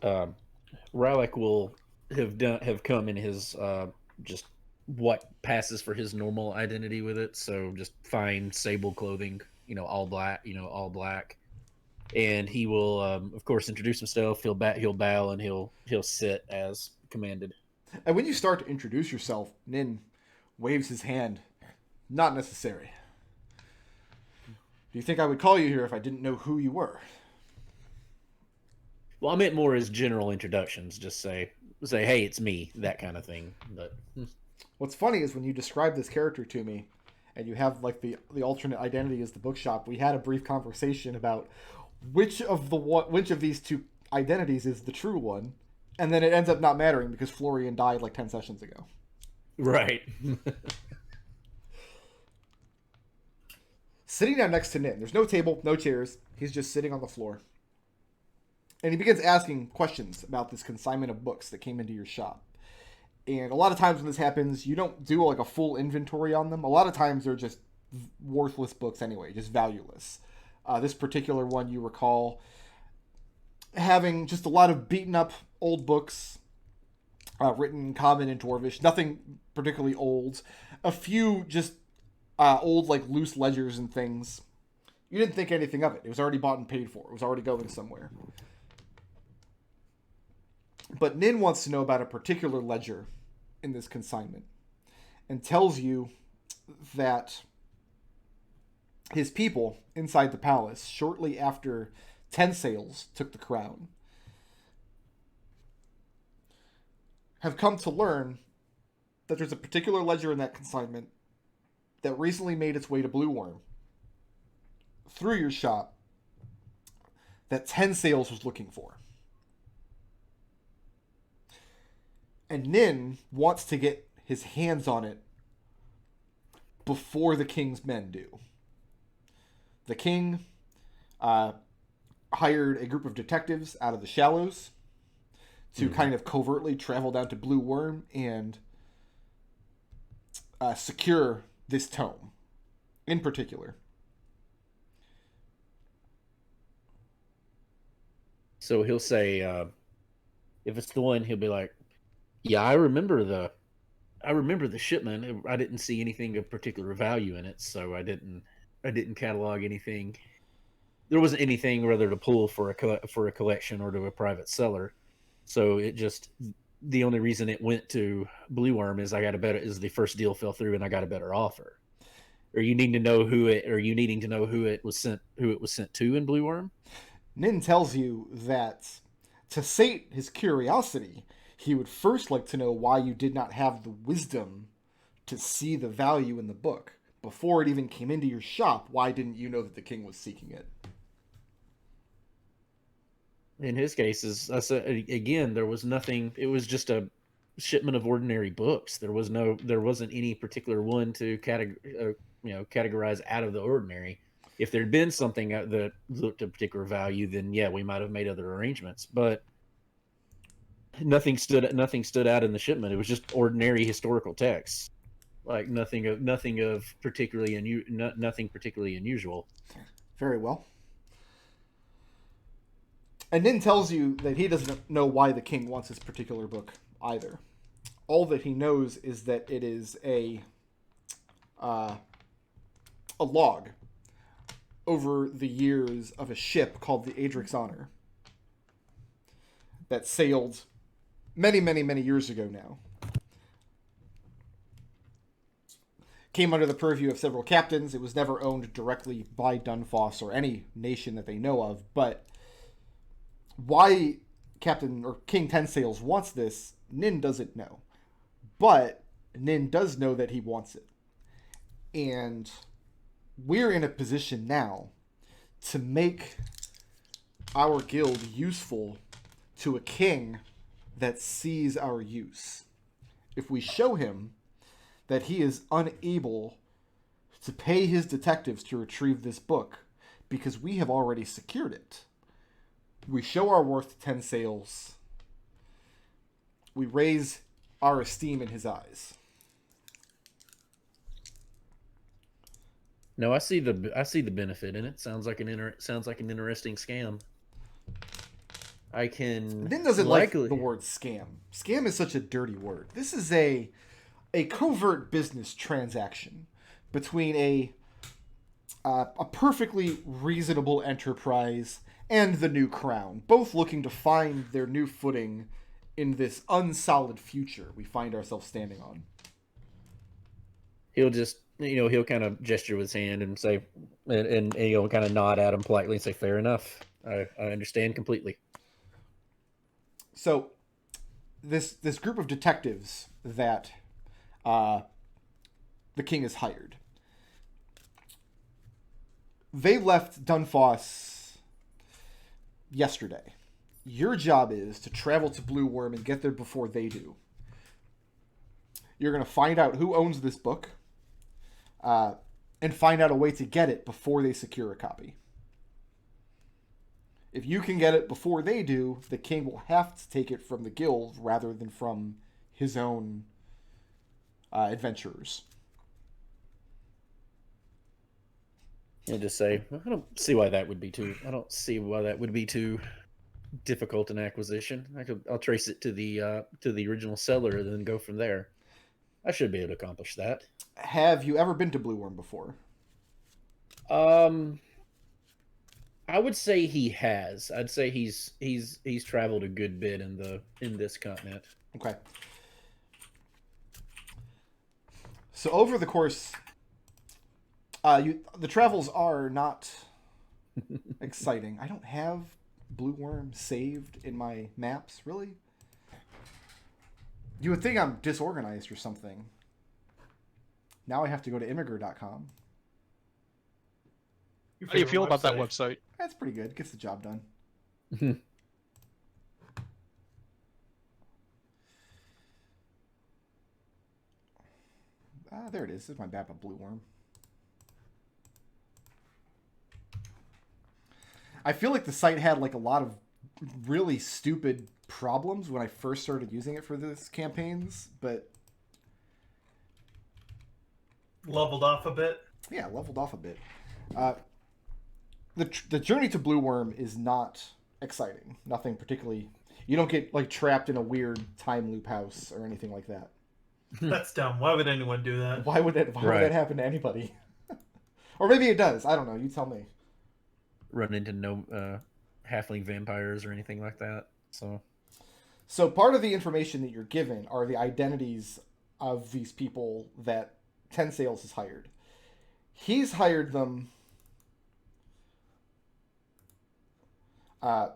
Um, Rallick will have come in his just what passes for his normal identity with it. So just fine sable clothing, all black, all black, and he will, of course, introduce himself. He'll bow, and he'll sit as commanded. And when you start to introduce yourself, Nin waves his hand. Not necessary. Do you think I would call you here if I didn't know who you were? Well, I meant more as general introductions. Just say, hey, it's me, that kind of thing. But What's funny is when you describe this character to me, and you have like the alternate identity as the bookshop. We had a brief conversation about which of these two identities is the true one, and then it ends up not mattering because Florian died like 10 sessions ago. right. Sitting down next to Nin, there's no table, no chairs. He's just sitting on the floor, and he begins asking questions about this consignment of books that came into your shop. And a lot of times when this happens, you don't do like a full inventory on them. A lot of times they're just worthless books anyway, just valueless. This particular one you recall having just a lot of beaten up old books written in Common and Dwarvish, nothing particularly old. A few just old like loose ledgers and things. You didn't think anything of it. It was already bought and paid for. It was already going somewhere. But Nin wants to know about a particular ledger in this consignment and tells you that his people inside the palace, shortly after Ten Sails took the crown, have come to learn that there's a particular ledger in that consignment that recently made its way to Blue Worm through your shop that Ten Sails was looking for. And Nin wants to get his hands on it before the king's men do. The king uh, hired a group of detectives out of the shallows to kind of covertly travel down to Blue Worm and secure this tome in particular. So he'll say, if it's the one, he'll be like, "Yeah, I remember the shipment. I didn't see anything of particular value in it, so I didn't catalog anything. There wasn't anything rather to pull for a collection or to a private seller. So it just the only reason it went to Blue Worm is the first deal fell through and I got a better offer. Are you needing to know who it was sent to in Blue Worm? Nin tells you that to sate his curiosity, he would first like to know why you did not have the wisdom to see the value in the book. Before it even came into your shop, why didn't you know that the king was seeking it? In his cases, I said again, there was nothing. It was just a shipment of ordinary books. There wasn't any particular one to categorize out of the ordinary. If there'd been something that looked of particular value, then yeah, we might have made other arrangements. But nothing stood out in the shipment. It was just ordinary historical texts, like nothing particularly unusual. Very well. And Nin tells you that he doesn't know why the king wants this particular book either. All that he knows is that it is uh, a log over the years of a ship called the Adric's Honor that sailed many, many, many years ago now. Came under the purview of several captains. It was never owned directly by Dunfoss or any nation that they know of. But why Captain or King Ten Sails wants this, Nin doesn't know. But Nin does know that he wants it. And we're in a position now to make our guild useful to a king that sees our use. If we show him that he is unable to pay his detectives to retrieve this book because we have already secured it, we show our worth to Ten Sails. We raise our esteem in his eyes. No, I see the benefit in it. Sounds like an interesting scam. I can Din doesn't like likely. the word scam. Scam is such a dirty word. This is a covert business transaction between a perfectly reasonable enterprise and the new crown, both looking to find their new footing in this unsolid future we find ourselves standing on. He'll just, he'll kind of gesture with his hand and say, and he'll kind of nod at him politely and say, "Fair enough. I understand completely." So, this group of detectives that the king has hired, they left Dunfoss yesterday. Your job is to travel to Blue Worm and get there before they do. You're going to find out who owns this book, and find out a way to get it before they secure a copy. If you can get it before they do, the king will have to take it from the guild rather than from his own adventurers. He'll just say, "I don't see why that would be too. I don't see why that would be too difficult an acquisition. I'll trace it to the original seller and then go from there. I should be able to accomplish that." Have you ever been to Blue Worm before? I would say he has. I'd say he's traveled a good bit in this continent. Okay. So over the course, the travels are not exciting. I don't have Blue Worm saved in my maps, really. You would think I'm disorganized or something. Now I have to go to immigrant.com. How do you feel about that website? That's pretty good. Gets the job done. There it is. This is my map of Blue Worm. I feel like the site had like a lot of really stupid problems when I first started using it for this campaigns, but leveled off a bit. Yeah, leveled off a bit. The journey to Blue Worm is not exciting. Nothing particularly. You don't get like trapped in a weird time loop house or anything like that. That's dumb. Why would anyone do that? Why would that happen to anybody? Or maybe it does. I don't know. You tell me. Run into no halfling vampires or anything like that. So part of the information that you're given are the identities of these people that Ten Sails has hired. He's hired them. Where's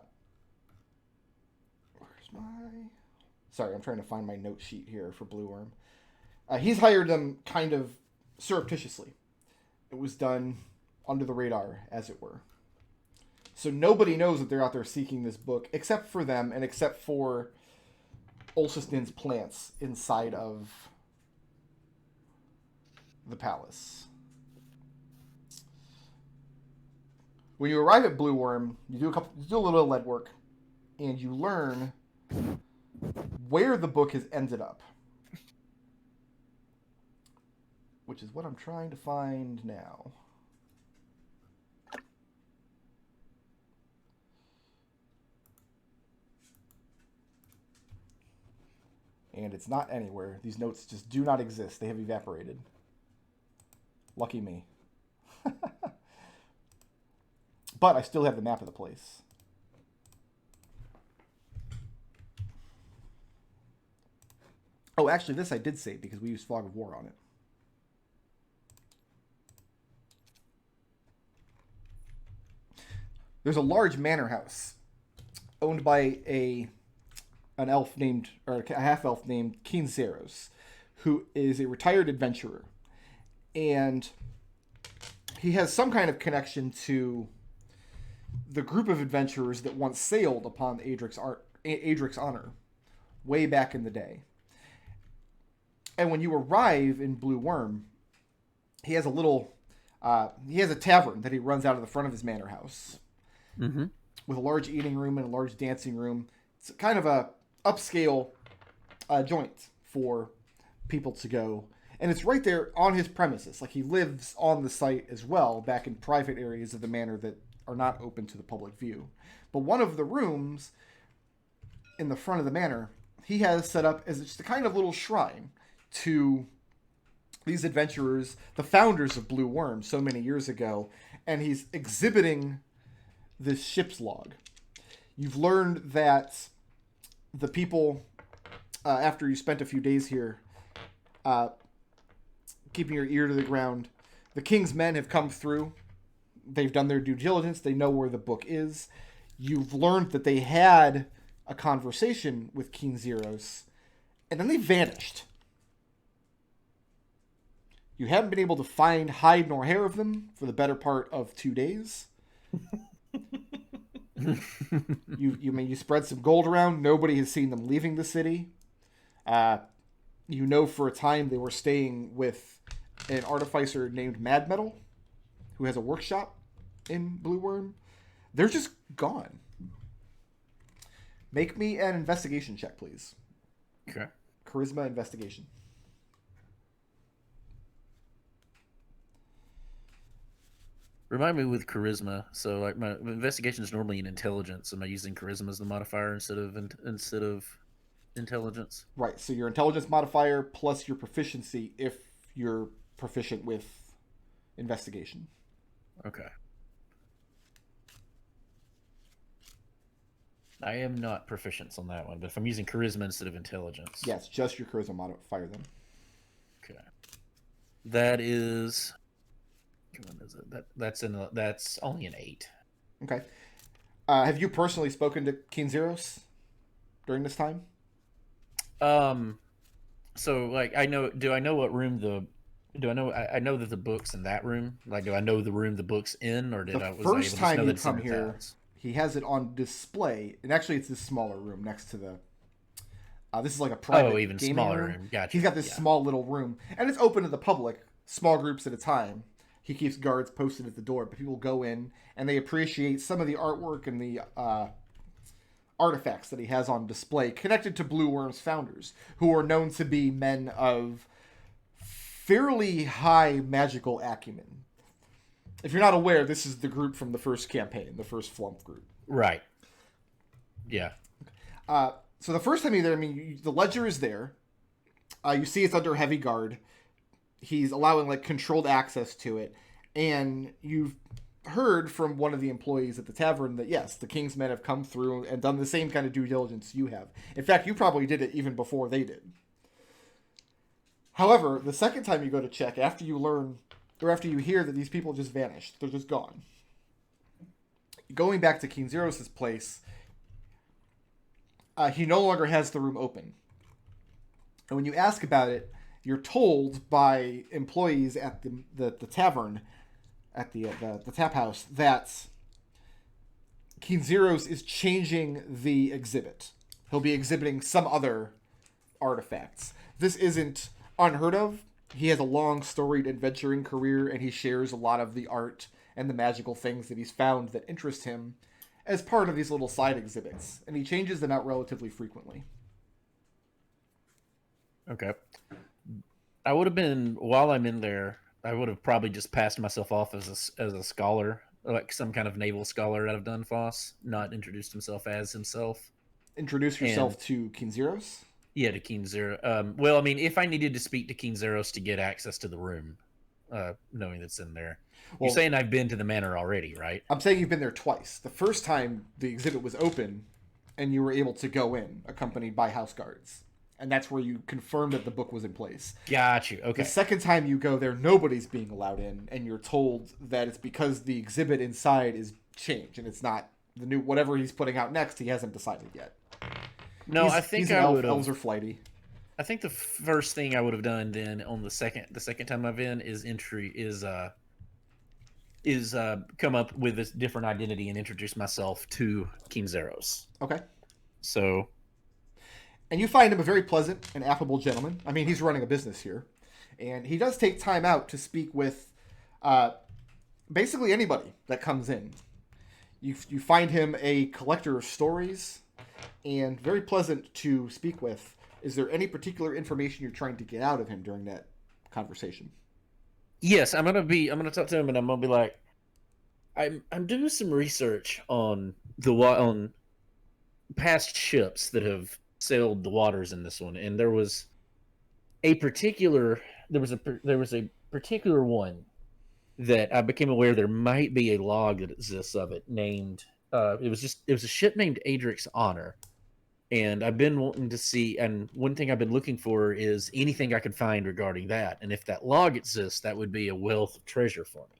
my? Sorry, I'm trying to find my note sheet here for Blue Worm. He's hired them kind of surreptitiously. It was done under the radar, as it were. So nobody knows that they're out there seeking this book, except for them and except for Olsistin's plants inside of the palace. When you arrive at Blue Worm, you do a little lead work, and you learn where the book has ended up, which is what I'm trying to find now. And it's not anywhere. These notes just do not exist. They have evaporated. Lucky me. But I still have the map of the place. Oh, actually, this I did save because we used Fog of War on it. There's a large manor house owned by a half elf named Keen Zeros, who is a retired adventurer, and he has some kind of connection to the group of adventurers that once sailed upon Adric's honor way back in the day. And when you arrive in Blue Worm, he has a tavern that he runs out of the front of his manor house, with a large eating room and a large dancing room. It's kind of a upscale joint for people to go, and it's right there on his premises. Like, he lives on the site as well, back in private areas of the manor that are not open to the public view. But one of the rooms in the front of the manor, he has set up as just a kind of little shrine to these adventurers, the founders of Blue Worm so many years ago, and he's exhibiting this ship's log. You've learned that the people, after you spent a few days here, keeping your ear to the ground, the king's men have come through. They've done their due diligence. They know where the book is. You've learned that they had a conversation with King Zeros, and then they vanished. You haven't been able to find hide nor hair of them for the better part of 2 days. You spread some gold around. Nobody has seen them leaving the city. You know for a time they were staying with an artificer named Mad Metal, who has a workshop in Blue Worm. They're just gone. Make me an investigation check, please. Okay. Charisma investigation. Remind me with charisma. So, like, my investigation is normally in intelligence. Am I using charisma as the modifier instead of intelligence? Right. So your intelligence modifier plus your proficiency if you're proficient with investigation. Okay. I am not proficient on that one, but if I'm using charisma instead of intelligence. Yes, just your charisma modifier then. Okay. That is. What is it? That's only an 8. Okay. Have you personally spoken to King Zeros during this time? So like I know. Do I know what room the? Do I know? I know that the book's in that room. Like, do I know the room the book's in, or did The I was first I able to time know you that it's in come the here, tabs? he has it on display, and actually it's this smaller room next to the. This is like a private. Even gaming smaller room. room. Gotcha. He's got this small little room, and it's open to the public, small groups at a time. He keeps guards posted at the door, but people go in and they appreciate some of the artwork and the artifacts that he has on display connected to Blue Worm's founders, who are known to be men of fairly high magical acumen. If you're not aware, this is the group from the first campaign, the first Flumph group. Right. Yeah. So the first time you're there, the ledger is there. You see it's under heavy guard. He's allowing like controlled access to it, and you've heard from one of the employees at the tavern that yes, the King's men have come through and done the same kind of due diligence you have. In fact, you probably did it even before they did. However, the second time you go to check, after you learn or after you hear that these people just vanished, they're just gone. Going back to King Zeros' place, he no longer has the room open. And when you ask about it, you're told by employees at the tavern, at the tap house, that King Zeros is changing the exhibit. He'll be exhibiting some other artifacts. This isn't unheard of. He has a long storied adventuring career, and he shares a lot of the art and the magical things that he's found that interest him as part of these little side exhibits. And he changes them out relatively frequently. Okay. I would have been, while I'm in there, I would have probably just passed myself off as a scholar, like some kind of naval scholar out of Dunfoss, not introduced himself as himself. Introduce yourself to King Zeros? Yeah, to King Zero. Well, I mean, if I needed to speak to King Zeros to get access to the room, knowing that's in there. You're saying I've been to the manor already, right? I'm saying you've been there twice. The first time the exhibit was open, and you were able to go in, accompanied by house guards. And that's where you confirmed that the book was in place. Got you. Okay. The second time you go there, nobody's being allowed in, and you're told that it's because the exhibit inside is changed, and it's not the new whatever he's putting out next. He hasn't decided yet. No, I think I would have. Elves are flighty. I think the first thing I would have done then on the second time I've been is come up with this different identity and introduce myself to King Zeros. Okay. So. And you find him a very pleasant and affable gentleman. I mean, he's running a business here. And he does take time out to speak with basically anybody that comes in. You find him a collector of stories and very pleasant to speak with. Is there any particular information you're trying to get out of him during that conversation? Yes, I'm gonna talk to him, and I'm gonna be like, I'm doing some research on past ships that have sailed the waters in this one, and there was a particular one that I became aware there might be a log that exists of it named. It was a ship named Adric's Honor, and I've been wanting to see. And one thing I've been looking for is anything I could find regarding that. And if that log exists, that would be a wealth of treasure for me.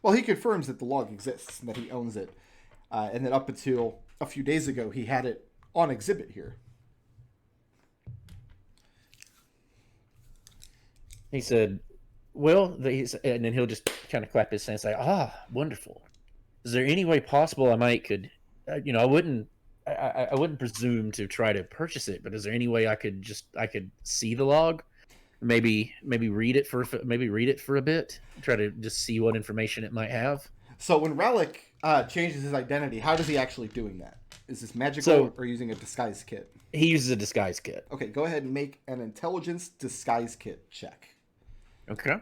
Well, he confirms that the log exists and that he owns it, and that up until a few days ago, he had it on exhibit here. He said, "Well," and then he'll just kind of clap his hands and say, "Ah, wonderful. Is there any way possible I might could, I wouldn't presume to try to purchase it, but is there any way I could see the log, maybe read it for a bit, try to just see what information it might have?" So when Rallick changes his identity, how does he actually doing that? Is this magical or using a disguise kit? He uses a disguise kit. Okay, go ahead and make an intelligence disguise kit check. Okay.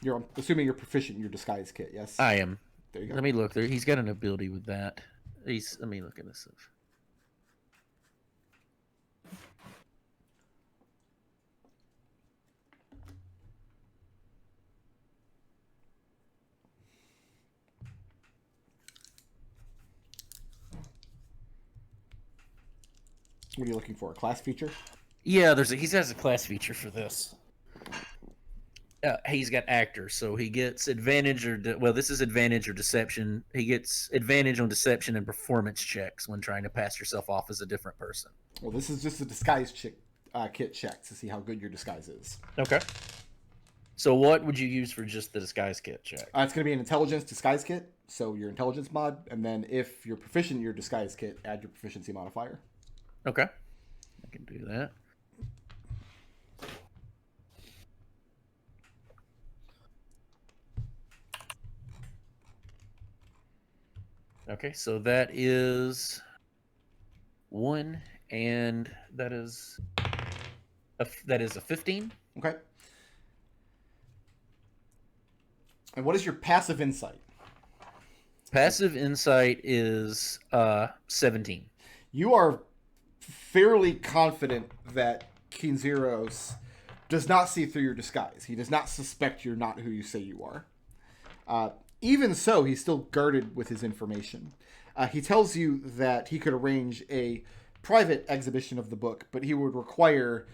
I'm assuming you're proficient in your disguise kit, yes? I am. There you go. Let me look there. He's got an ability with that. Let me look at this stuff. What are you looking for? A class feature? Yeah, he has a class feature for this. He's got actor, so he gets advantage this is advantage or deception. He gets advantage on deception and performance checks when trying to pass yourself off as a different person. Well, this is just a disguise kit check to see how good your disguise is. Okay. So what would you use for just the disguise kit check? It's going to be an intelligence disguise kit, so your intelligence mod, and then if you're proficient in your disguise kit, add your proficiency modifier. Okay. I can do that. Okay, so that is 1, and that is a 15. Okay. And what is your passive insight? Passive insight is 17. You are fairly confident that Kinzeros does not see through your disguise. He does not suspect you're not who you say you are. Even so, he's still guarded with his information. He tells you that he could arrange a private exhibition of the book, but he would require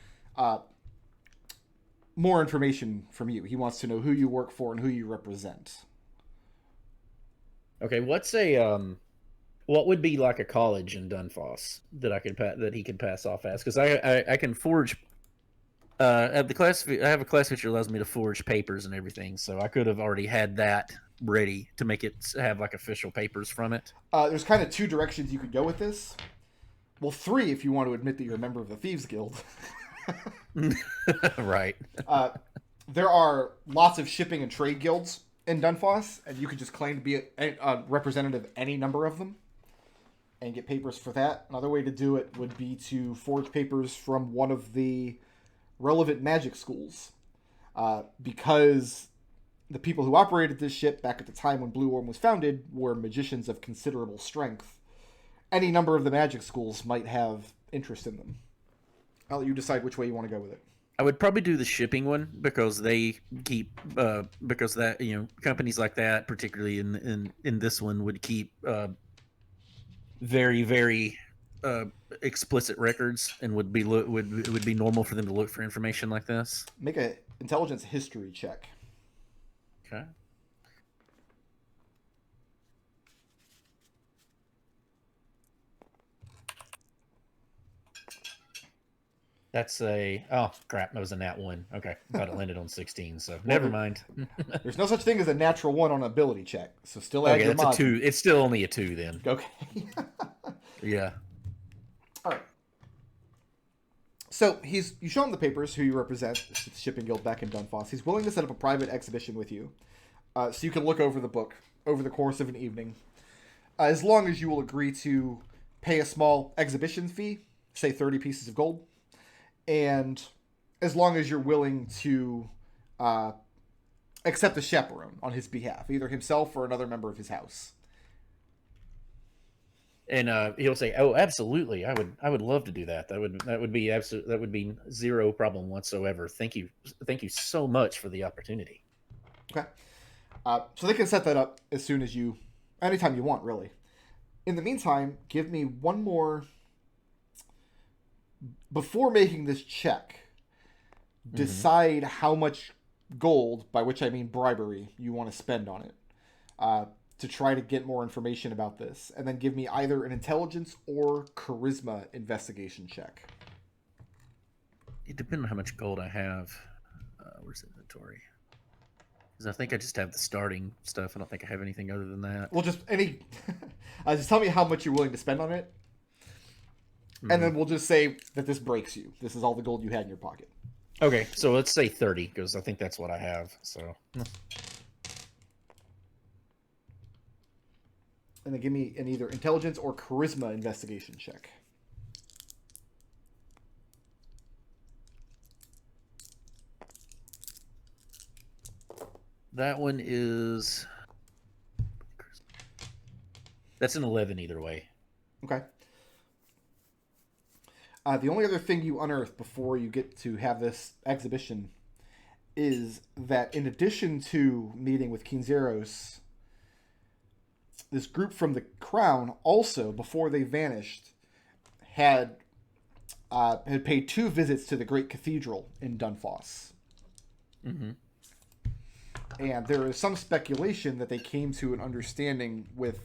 more information from you. He wants to know who you work for and who you represent. Okay, what would be like a college in Dunfoss that he could pass off as? Because I can forge. I have a class feature that allows me to forge papers and everything, so I could have already had that ready to make it have like official papers from it. There's kind of 2 directions you could go with this. Well, 3 if you want to admit that you're a member of the Thieves Guild. Right. There are lots of shipping and trade guilds in Dunfoss, and you could just claim to be a representative of any number of them and get papers for that. Another way to do it would be to forge papers from one of the relevant magic schools, because the people who operated this ship back at the time when Blue Worm was founded were magicians of considerable strength. Any number of the magic schools might have interest in them. I'll let you decide which way you want to go with it. I would probably do the shipping one because they keep because that companies like that, particularly in this one, would keep very, very explicit records, and would be normal for them to look for information like this. Make a intelligence history check. Okay. That's oh crap, that was a nat 1. Okay, I thought it landed on 16, so never mind. There's no such thing as a natural 1 on an ability check, so still add your that's mod. a 2. It's still only a 2 then. Okay. Yeah. All right. So you show him the papers, who you represent, the shipping guild back in Dunfoss. He's willing to set up a private exhibition with you, so you can look over the book over the course of an evening, as long as you will agree to pay a small exhibition fee, say 30 pieces of gold, and as long as you're willing to accept a chaperone on his behalf, either himself or another member of his house. And he'll say, "Oh, absolutely, I would love to do that. That would be that would be zero problem whatsoever. Thank you so much for the opportunity." Okay. So they can set that up as soon as anytime you want, really. In the meantime, give me one more. Before making this check, decide how much gold, by which I mean bribery, you want to spend on it to try to get more information about this. And then give me either an intelligence or charisma investigation check. It depends on how much gold I have. Where's inventory? Because I think I just have the starting stuff. I don't think I have anything other than that. Well, just just tell me how much you're willing to spend on it. And then we'll just say that this breaks you. This is all the gold you had in your pocket. Okay, so let's say 30, because I think that's what I have. So. And then give me an either intelligence or charisma investigation check. That one is... That's an 11 either way. Okay. The only other thing you unearth before you get to have this exhibition is that in addition to meeting with Kinzeros, this group from the Crown also, before they vanished, had paid 2 visits to the Great Cathedral in Dunfoss. Mm-hmm. And there is some speculation that they came to an understanding with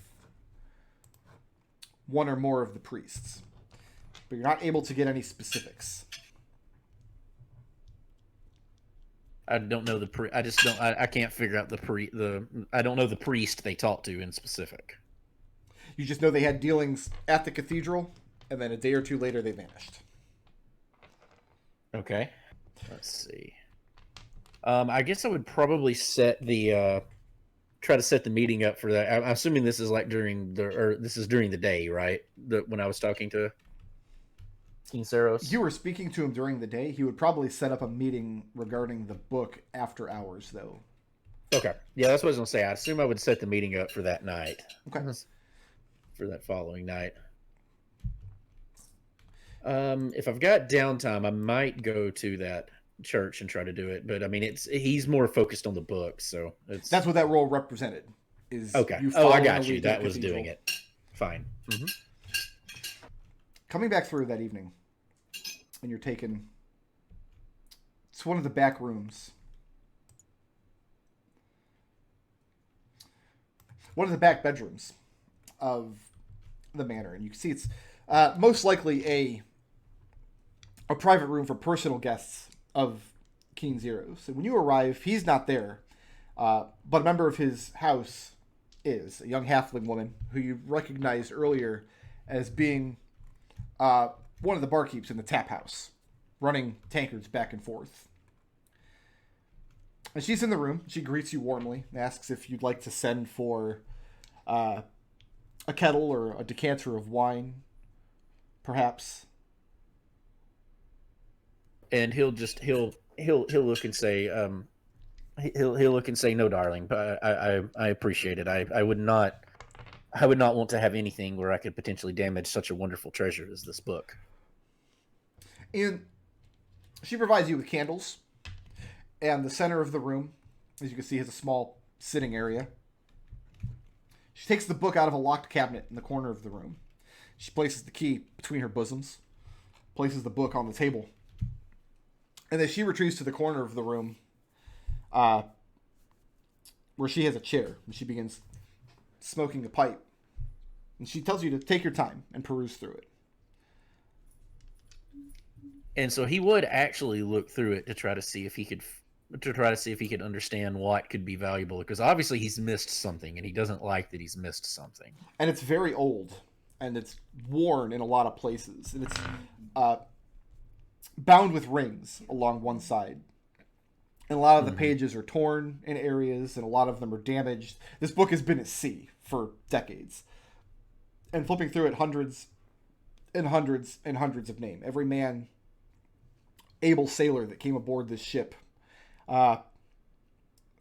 one or more of the priests. But you're not able to get any specifics. I don't know I just don't. I can't figure out I don't know the priest they talked to in specific. You just know they had dealings at the cathedral, and then a day or 2 later they vanished. Okay. Let's see. I guess I would probably try to set the meeting up for that. I'm assuming this is like during the day, right? When I was talking to Kinzeros. You were speaking to him during the day. He would probably set up a meeting regarding the book after hours, though. Okay. Yeah, that's what I was going to say. I assume I would set the meeting up for that night. Okay. For that following night. If I've got downtime, I might go to that church and try to do it. But, I mean, he's more focused on the book, so it's... That's what that role represented. Is okay. I got you. That was doing it. Fine. Mm-hmm. Coming back through that evening, and you're taken... It's one of the back rooms. One of the back bedrooms of the manor. And you can see it's most likely a private room for personal guests of King Zero's. So when you arrive, he's not there. But a member of his house is a young halfling woman who you recognized earlier as being one of the barkeeps in the tap house, running tankards back and forth. And she's in the room. She greets you warmly and asks if you'd like to send for a kettle or a decanter of wine, perhaps. And he'll look and say, he'll look and say, "No, darling, but I appreciate it. I would not want to have anything where I could potentially damage such a wonderful treasure as this book." And she provides you with candles. And the center of the room, as you can see, has a small sitting area. She takes the book out of a locked cabinet in the corner of the room. She places the key between her bosoms, places the book on the table. And then she retreats to the corner of the room where she has a chair. And she begins smoking a pipe. And she tells you to take your time and peruse through it. And so he would actually look through it to try to see if he could understand what could be valuable, because obviously he's missed something and he doesn't like that he's missed something. And it's very old and it's worn in a lot of places, and it's bound with rings along one side. And a lot of the pages are torn in areas, and a lot of them are damaged. This book has been at sea for decades. And flipping through it, hundreds and hundreds and hundreds of names. Every man, able sailor that came aboard this ship,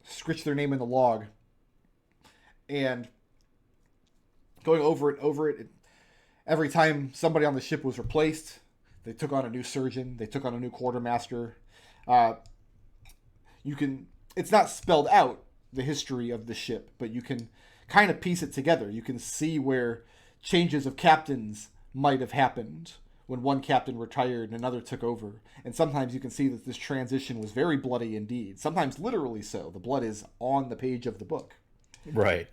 scritched their name in the log. And going over it, Every time somebody on the ship was replaced, they took on a new surgeon, they took on a new quartermaster. It's not spelled out, the history of the ship, but you can kind of piece it together. You can see where changes of captains might have happened when one captain retired and another took over. And sometimes you can see that this transition was very bloody indeed. Sometimes literally so. The blood is on the page of the book. Right.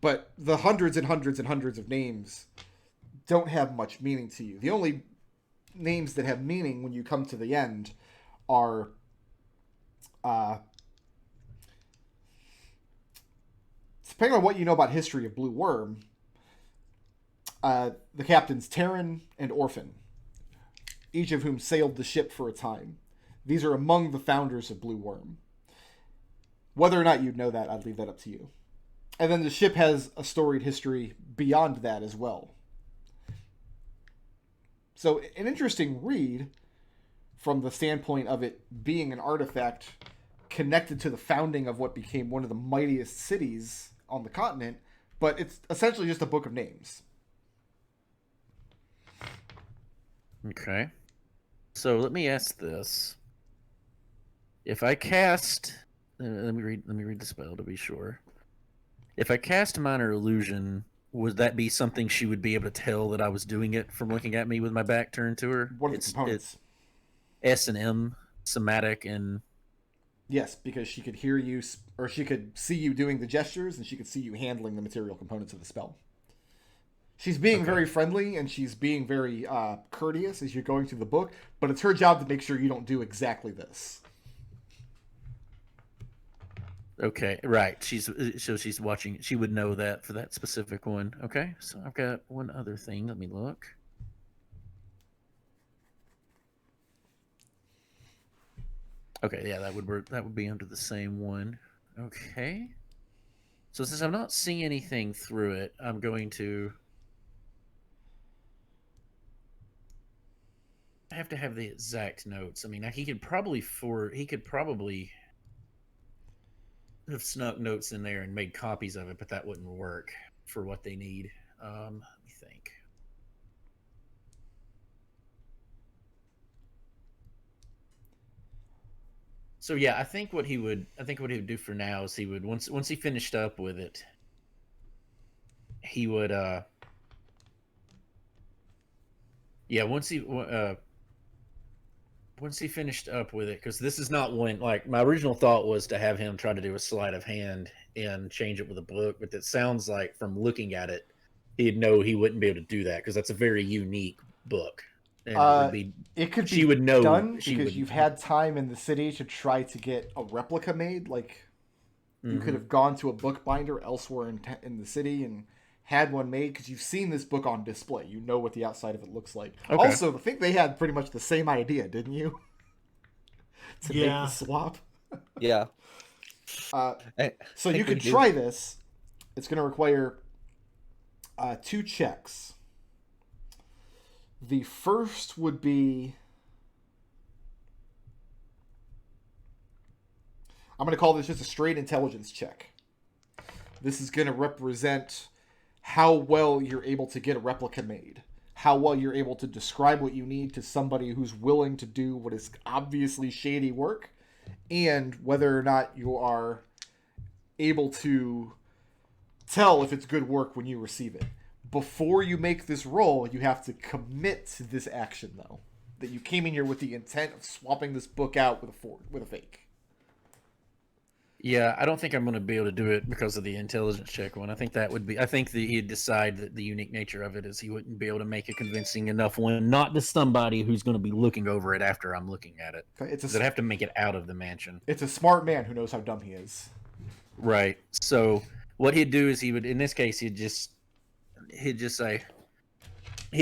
But the hundreds and hundreds and hundreds of names don't have much meaning to you. The only names that have meaning when you come to the end are depending on what you know about history of Blue Worm, the captains Terran and Orphan, each of whom sailed the ship for a time. These are among the founders of Blue Worm. Whether or not you'd know that, I'd leave that up to you. And then the ship has a storied history beyond that as well. So an interesting read from the standpoint of it being an artifact connected to the founding of what became one of the mightiest cities on the continent, but it's essentially just a book of names. Okay. So let me ask this. If I cast... let me read the spell to be sure. If I cast Minor Illusion, would that be something she would be able to tell that I was doing it from looking at me with my back turned to her? What are the components? It's S&M, somatic, and... Yes, because she could hear you, or she could see you doing the gestures, and she could see you handling the material components of the spell. She's being very friendly, and she's being very courteous as you're going through the book, but it's her job to make sure you don't do exactly this. Okay, right. She's watching. She would know that for that specific one. Okay, so I've got one other thing. Let me look. Okay, yeah, that would work. That would be under the same one. Okay. So since I'm not seeing anything through it, I'm going to... I have to have the exact notes. I mean, he could probably have snuck notes in there and made copies of it, but that wouldn't work for what they need. Let me think. So yeah, I think what he would do for now is he would once he finished up with it, he would once he finished up with it, because this is not when, like, my original thought was to have him try to do a sleight of hand and change it with a book, but it sounds like from looking at it, he'd know he wouldn't be able to do that because that's a very unique book. And she would know done because you've had time in the city to try to get a replica made. Like, you could have gone to a bookbinder elsewhere in the city and had one made because you've seen this book on display. You know what the outside of it looks like. Okay. Also, I think they had pretty much the same idea, didn't you? to make the swap. Yeah. So you could try this. It's going to require 2 checks. The first would be... I'm going to call this just a straight intelligence check. This is going to represent how well you're able to get a replica made. How well you're able to describe what you need to somebody who's willing to do what is obviously shady work. And whether or not you are able to tell if it's good work when you receive it. Before you make this roll, you have to commit to this action, though. That you came in here with the intent of swapping this book out with a fake. Yeah, I don't think I'm going to be able to do it because of the intelligence check one. I think he'd decide that the unique nature of it is he wouldn't be able to make a convincing enough one, not to somebody who's going to be looking over it after I'm looking at it. I'd have to make it out of the mansion. It's a smart man who knows how dumb he is. Right. So what he'd do is in this case, he'd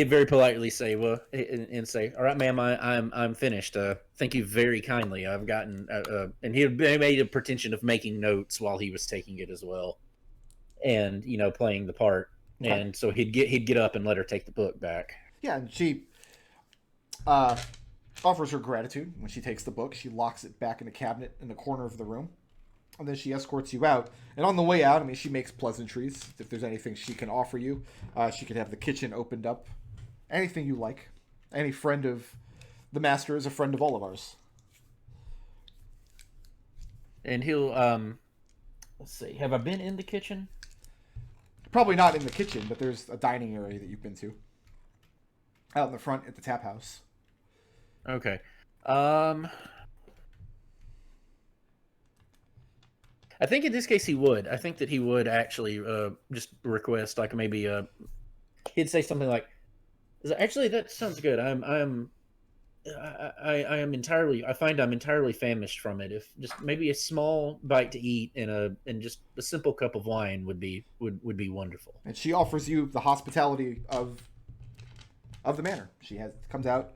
very politely say, "Well," and say, "All right, ma'am, I'm finished. Thank you very kindly. I've gotten," and he made a pretension of making notes while he was taking it as well, and playing the part. Okay. And so he'd get up and let her take the book back. Yeah, and she offers her gratitude when she takes the book. She locks it back in a cabinet in the corner of the room. And then she escorts you out. And on the way out, I mean, she makes pleasantries. If there's anything she can offer you, she could have the kitchen opened up. Anything you like. Any friend of the master is a friend of all of ours. And he'll, let's see, have I been in the kitchen? Probably not in the kitchen, but there's a dining area that you've been to. Out in the front at the tap house. Okay. I think in this case he would. I think that he would actually just request like maybe he'd say something like, "Actually, that sounds good. I am entirely. I find I'm entirely famished from it. If just maybe a small bite to eat and just a simple cup of wine would be wonderful." And she offers you the hospitality of the manor. Comes out.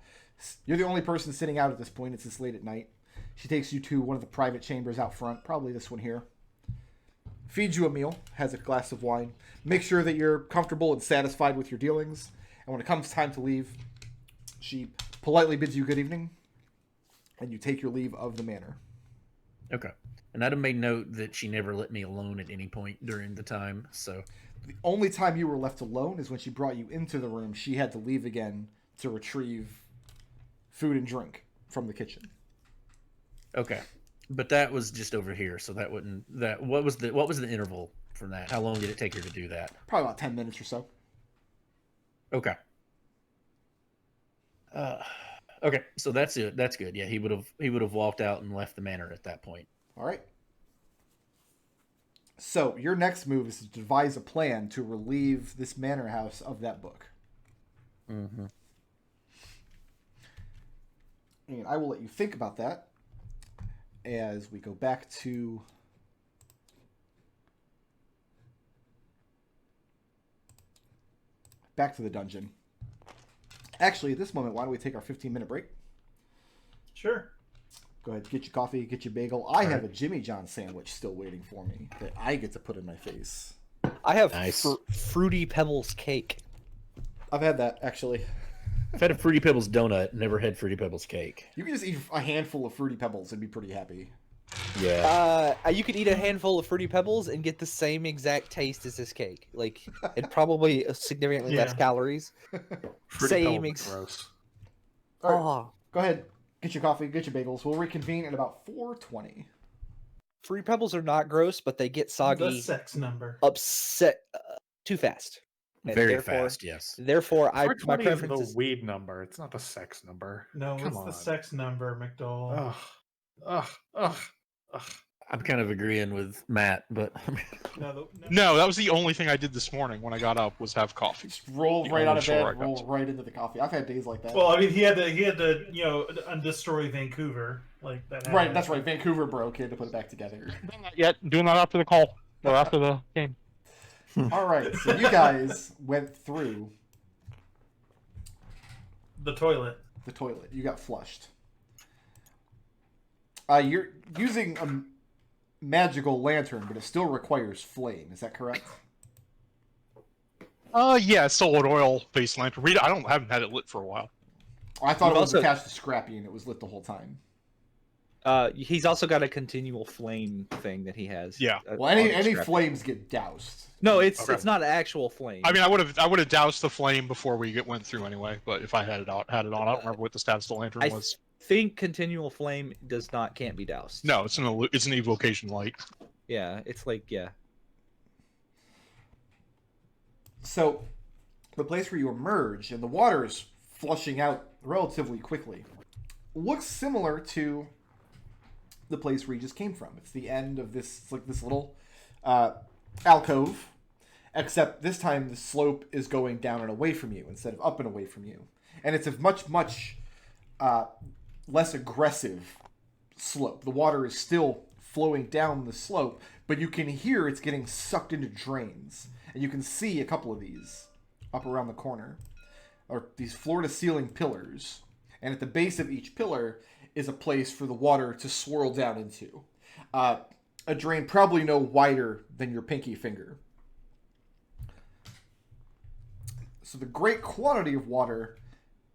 You're the only person sitting out at this point. It's this late at night. She takes you to one of the private chambers out front, probably this one here. Feeds you a meal, has a glass of wine. Make sure that you're comfortable and satisfied with your dealings. And when it comes time to leave, she politely bids you good evening, and you take your leave of the manor. Okay. And I'd have made note that she never let me alone at any point during the time, so... The only time you were left alone is when she brought you into the room. She had to leave again to retrieve food and drink from the kitchen. Okay. But that was just over here, so that wouldn't... What was the interval from that? How long did it take her to do that? Probably about 10 minutes or so. Okay. Okay, so that's it. That's good. Yeah, he would have walked out and left the manor at that point. All right. So your next move is to devise a plan to relieve this manor house of that book. Mm-hmm. And I will let you think about that as we go back to the dungeon. Actually, at this moment, why don't we take our 15-minute break? Sure. Go ahead, get your coffee, get your bagel. I have a Jimmy John sandwich still waiting for me that I get to put in my face. I have Nice. Fruity Pebbles cake. I've had that, actually. I've had a Fruity Pebbles donut, never had Fruity Pebbles cake. You can just eat a handful of Fruity Pebbles and be pretty happy. Yeah. You could eat a handful of Fruity Pebbles and get the same exact taste as this cake. Like, and probably significantly less calories. Fruity Same Pebbles are gross. All right, Oh, go ahead, get your coffee, get your bagels. We'll reconvene at about 4:20. Fruity Pebbles are not gross, but they get The soggy, sex number. upset too fast. And Very therefore- fast, yes. Therefore, my 420 is preference the is weed number. It's not the sex number. No, Come it's on. the sex number, McDohl. Ugh. Ugh. Ugh. Ugh. I'm kind of agreeing with Matt, but No, that was the only thing I did this morning when I got up was have coffee. Just roll The right out only of chore I bed, got roll to. right into the coffee. I've had days like that. Well, I mean, he had to, destroy Vancouver like that. Right, that's right. Vancouver broke. He had to put it back together. Not yet. Doing that after the call or after the game. All right, so you guys went through The toilet. the toilet. You got flushed. You're using a magical lantern, but it still requires flame. Is that correct? Yeah, solid oil based lantern. Haven't had it lit for a while. I thought You've it was also- attached to Scrappy and it was lit the whole time. he's also got a continual flame thing that he has. Yeah. Well, any flames get doused. No, it's Okay. it's not actual flame. I mean, I would have doused the flame before we went through anyway. But if I had it on, I don't remember what the status of the lantern I was. think continual flame can't be doused. No, it's an evocation light. Yeah, it's like So, the place where you emerge and the water is flushing out relatively quickly looks similar to the place where you just came from. It's the end of this, it's like this little alcove, except this time the slope is going down and away from you instead of up and away from you. And it's a much less aggressive slope. The water is still flowing down the slope, but you can hear it's getting sucked into drains. And you can see a couple of these up around the corner, or these floor-to-ceiling pillars. And at the base of each pillar is a place for the water to swirl down into. A drain probably no wider than your pinky finger. So the great quantity of water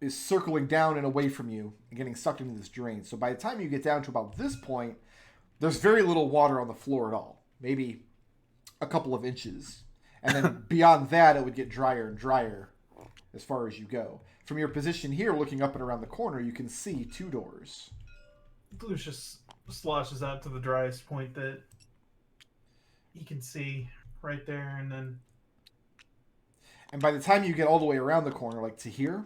is circling down and away from you and getting sucked into this drain. So by the time you get down to about this point, There's very little water on the floor at all. Maybe a couple of inches. And then beyond that, it would get drier and drier as far as you go. From your position here, looking up and around the corner, you can see 2 doors. Lucius sloshes out to the driest point that he can see right there, and then... And by the time you get all the way around the corner, like to here,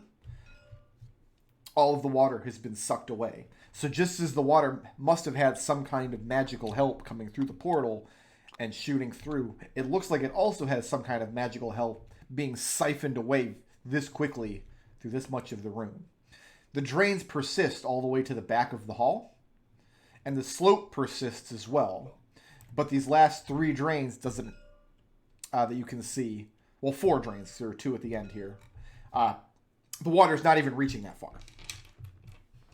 all of the water has been sucked away. So just as the water must have had some kind of magical help coming through the portal and shooting through, it looks like it also has some kind of magical help being siphoned away this quickly through this much of the room. The drains persist all the way to the back of the hall, and the slope persists as well. But these last 3 drains doesn't that you can see, well, 4 drains, there are 2 at the end here. The water's not even reaching that far.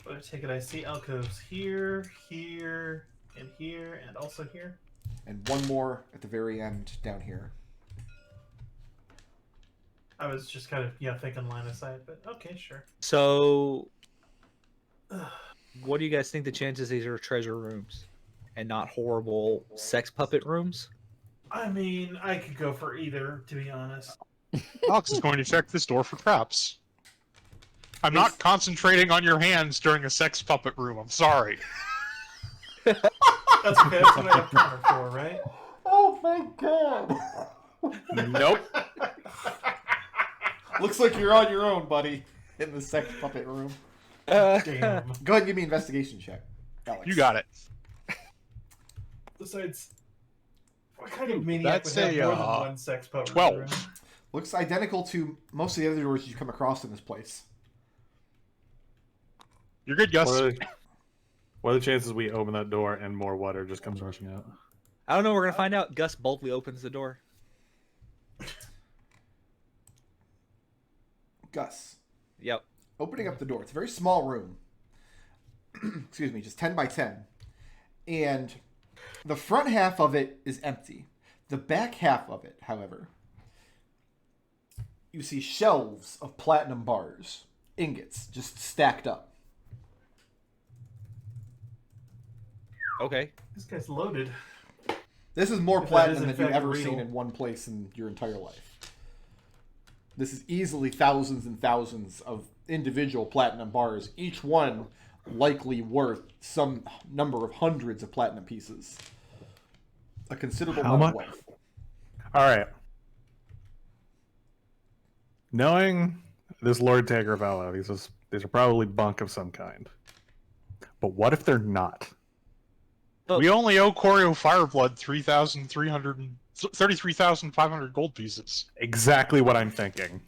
But I take it I see alcoves here, here, and also here. And one more at the very end down here. I was just kind of, thinking line of sight, but okay, sure. So, what do you guys think the chances these are treasure rooms and not horrible sex puppet rooms? I mean, I could go for either, to be honest. Alex is going to check this door for traps. I'm not concentrating on your hands during a sex puppet room. I'm sorry. That's okay. That's what I have counter for, right? Oh, thank God. Nope. Looks like you're on your own, buddy, in the sex puppet room. Damn. Go ahead and give me an investigation check, Alex. You got it. Besides, what kind of maniac would That's have a, more than one sex puppet? 12. room? Looks identical to most of the other doors you come across in this place. You're good, Gus. What are the chances we open that door and more water just comes rushing out? I don't know. We're gonna find out. Gus boldly opens the door. Gus, Yep. opening up the door. It's a very small room. Excuse me, just 10 by 10. And the front half of it is empty. The back half of it, however, you see shelves of platinum bars, ingots, just stacked up. Okay. This guy's loaded. This is more If that platinum is, in than you've fact, ever real. seen in one place in your entire life. This is easily thousands and thousands of individual platinum bars, each one likely worth some number of hundreds of platinum pieces. A considerable How amount of much? wealth. All right. Knowing this Lord Tagravello, these are probably bunk of some kind. But what if they're not? We only owe Corio Fireblood 33,500 gold pieces. Exactly what I'm thinking.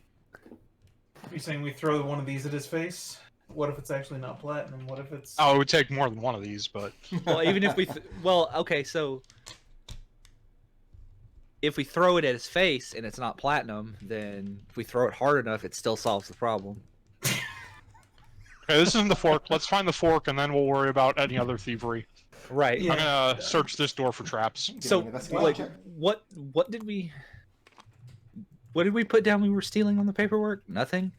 You saying we throw one of these at his face? What if it's actually not platinum? What if it's... Oh, it would take more than one of these, but Well, even if we, okay, so if we throw it at his face and it's not platinum, then if we throw it hard enough, it still solves the problem. okay, this isn't the fork. Let's find the fork, and then we'll worry about any other thievery. Right. Yeah. I'm gonna search this door for traps. Give So, me an investigation like, check. what did we put down? We were stealing on the paperwork. Nothing.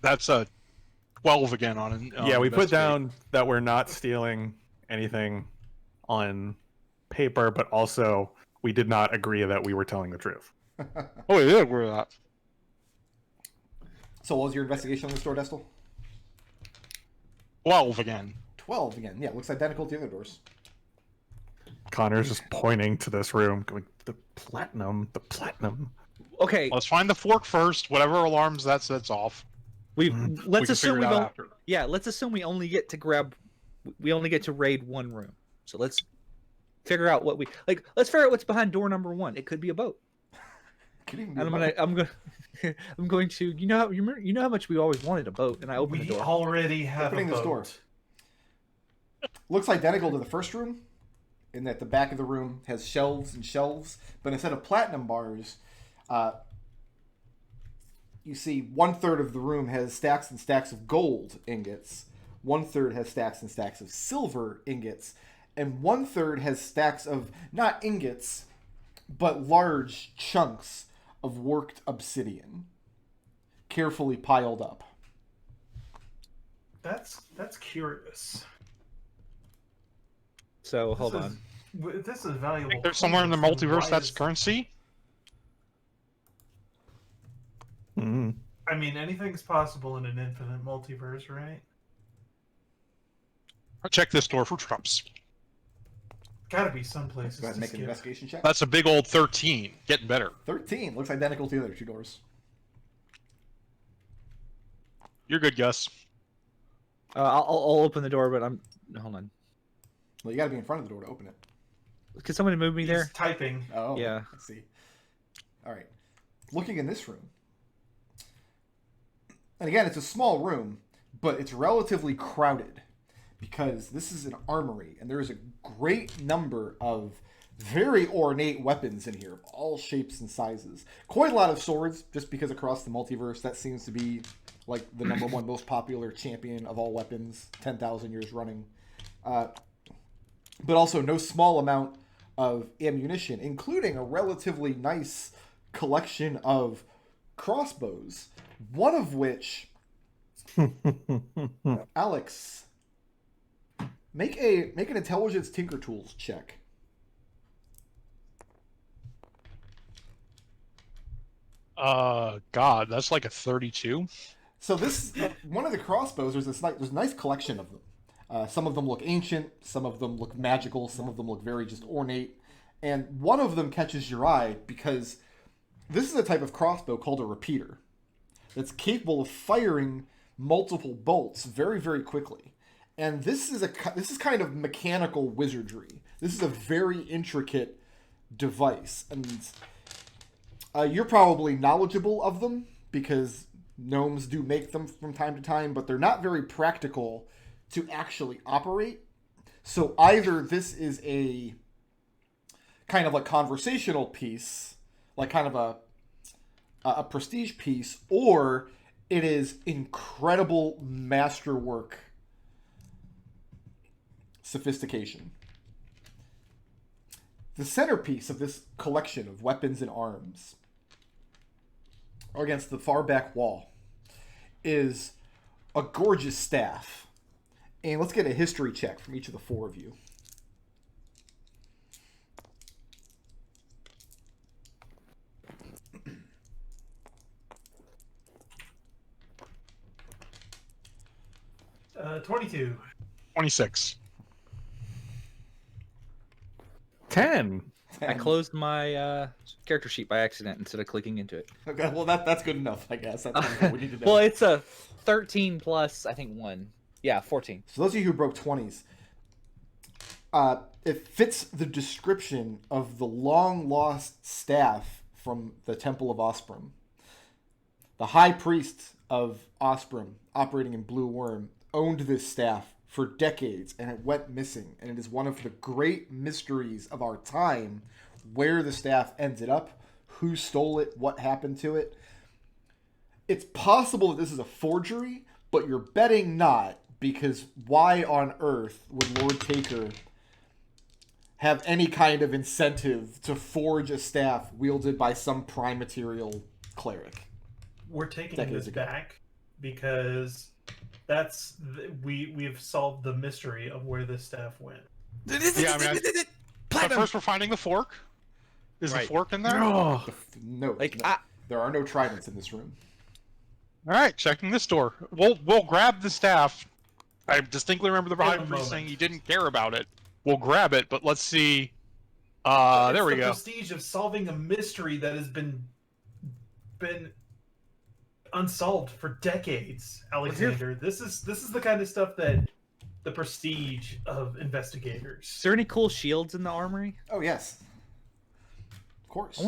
That's a 12 again on. Yeah, we put investigate. down that we're not stealing anything on paper, but also we did not agree that we were telling the truth. Oh, we did agree with that. So what was your investigation on this door, Destil? 12 again. 12 again. Yeah, looks identical to the other doors. Connor's just pointing to this room, going, the platinum. Okay. Let's find the fork first. Whatever alarms that sets off. Let's we can assume figure we it out don't. after. Yeah, let's assume we only get to raid one room. So let's figure out what we like. Let's figure out what's behind door number 1. It could be a boat. Could even be And above. I'm going to. You know how much we always wanted a boat, and I opened We the door. already have Opening a this boat. door. Looks identical to the first room, in that the back of the room has shelves and shelves, but instead of platinum bars, you see 1/3 of the room has stacks and stacks of gold ingots, 1/3 has stacks and stacks of silver ingots, and 1/3 has stacks of not ingots, but large chunks of worked obsidian, carefully piled up. That's curious. So hold on. This is valuable. Think there's somewhere in the coins, then multiverse why that's is- currency? Mm. I mean, anything's possible in an infinite multiverse, right? I'll check this door for traps. Gotta be some places Go ahead and to make an skip. investigation check. That's a big old 13. Getting better. 13 looks identical to the other two doors. You're good, Gus. I'll open the door, but hold on. Well, you got to be in front of the door to open it. Can somebody move me He's there? typing. Oh, Yeah. Let's see. All right. Looking in this room. And again, it's a small room, but it's relatively crowded because this is an armory, and there is a great number of very ornate weapons in here, all shapes and sizes. Quite a lot of swords, just because across the multiverse, that seems to be like the number one most popular champion of all weapons, 10,000 years running. But also no small amount of ammunition, including a relatively nice collection of crossbows, one of which, Alex, make an intelligence Tinker Tools check. God, that's like a 32. So this one of the crossbows. There's a nice collection of them. Some of them look ancient, some of them look magical, some of them look very just ornate, and one of them catches your eye because this is a type of crossbow called a repeater that's capable of firing multiple bolts very, very quickly. And this is kind of mechanical wizardry. This is a very intricate device, and you're probably knowledgeable of them because gnomes do make them from time to time, but they're not very practical to actually operate. So either this is a kind of a conversational piece, like kind of a prestige piece, or it is incredible masterwork sophistication. The centerpiece of this collection of weapons and arms against the far back wall is a gorgeous staff. And let's get a history check from each of the four of you. Uh, 22. 26. 10. I closed my character sheet by accident instead of clicking into it. Okay, well that's good enough, I guess. That's what we need to know. Well, it's a 13 plus, I think, 1. Yeah, 14. So those of you who broke 20s, it fits the description of the long-lost staff from the Temple of Osprum. The high priest of Osprum, operating in Blue Worm, owned this staff for decades, and it went missing. And it is one of the great mysteries of our time where the staff ended up, who stole it, what happened to it. It's possible that this is a forgery, but you're betting not, because why on earth would Lord Taker have any kind of incentive to forge a staff wielded by some prime material cleric? We're taking Decades this ago. back because we've solved the mystery of where this staff went. Yeah, I mean, but first we're finding the fork. Is Right. the fork in there? Oh, No, Like, no, there are no tridents in this room. All right, checking this door. We'll grab the staff. I distinctly remember the In a high priest moment. saying he didn't care about it. We'll grab it, but let's see. It's There we the go. prestige of solving a mystery that has been unsolved for decades, Alexander. This is the kind of stuff that the prestige of is investigators. there any cool shields in the armory? Oh yes, of course.